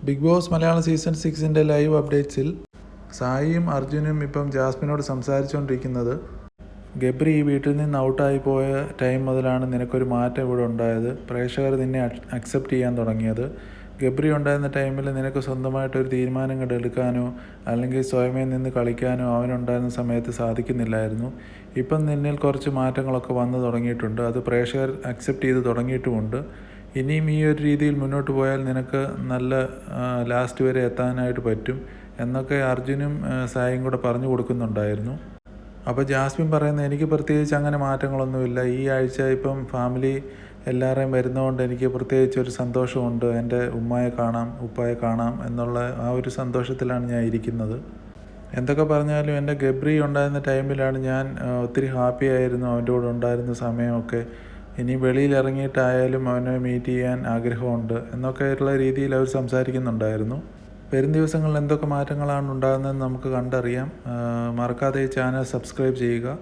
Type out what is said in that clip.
Big Boss Malayalam season 6 live അപ്ഡേറ്റ്സിൽ സായിയും അർജുനും ഇപ്പം ജാസ്മിനോട് സംസാരിച്ചുകൊണ്ടിരിക്കുന്നത് ഗബ്രി ഈ വീട്ടിൽ നിന്ന് ഔട്ടായി പോയ ടൈം മുതലാണ് നിനക്കൊരു മാറ്റം ഇവിടെ ഉണ്ടായത്. പ്രേക്ഷകർ നിന്നെ അക്സെപ്റ്റ് ചെയ്യാൻ തുടങ്ങിയത്. ഗബ്രി ഉണ്ടായിരുന്ന ടൈമിൽ നിനക്ക് സ്വന്തമായിട്ടൊരു തീരുമാനങ്ങൾ എടുക്കാനോ അല്ലെങ്കിൽ സ്വയമേ നിന്ന് കളിക്കാനോ അവനുണ്ടായിരുന്ന സമയത്ത് സാധിക്കുന്നില്ലായിരുന്നു. ഇപ്പം നിന്നിൽ കുറച്ച് മാറ്റങ്ങളൊക്കെ വന്നു തുടങ്ങിയിട്ടുണ്ട്. അത് പ്രേക്ഷകർ അക്സെപ്റ്റ് ചെയ്ത് തുടങ്ങിയിട്ടുമുണ്ട്. ഇനിയും ഈ ഒരു രീതിയിൽ മുന്നോട്ട് പോയാൽ നിനക്ക് നല്ല ലാസ്റ്റ് വരെ എത്താനായിട്ട് പറ്റും എന്നൊക്കെ അർജുനും സായും കൂടെ പറഞ്ഞു കൊടുക്കുന്നുണ്ടായിരുന്നു. അപ്പോൾ ജാസ്മിൻ പറയുന്നത്, എനിക്ക് പ്രത്യേകിച്ച് അങ്ങനെ മാറ്റങ്ങളൊന്നുമില്ല. ഈ ആഴ്ച ഇപ്പം ഫാമിലി എല്ലാവരെയും വരുന്നതുകൊണ്ട് എനിക്ക് പ്രത്യേകിച്ചൊരു സന്തോഷമുണ്ട്. എൻ്റെ ഉമ്മയെ കാണാം, ഉപ്പായെ കാണാം എന്നുള്ള ആ ഒരു സന്തോഷത്തിലാണ് ഞാൻ ഇരിക്കുന്നത്. എന്തൊക്കെ പറഞ്ഞാലും എൻ്റെ ഗബ്രി ഉണ്ടായിരുന്ന ടൈമിലാണ് ഞാൻ ഒത്തിരി ഹാപ്പി ആയിരുന്നു. അവൻ്റെ കൂടെ ഉണ്ടായിരുന്ന സമയമൊക്കെ ഇനി വെളിയിൽ ഇറങ്ങിയിട്ടായാലും അവനെ മീറ്റ് ചെയ്യാൻ ആഗ്രഹമുണ്ട് എന്നൊക്കെയുള്ള രീതിയിൽ അവർ സംസാരിക്കുന്നുണ്ടായിരുന്നു. വരും ദിവസങ്ങളിൽ എന്തൊക്കെ മാറ്റങ്ങളാണ് ഉണ്ടാകുന്നതെന്ന് നമുക്ക് കണ്ടറിയാം. മറക്കാതെ ഈ ചാനൽ സബ്സ്ക്രൈബ് ചെയ്യുക.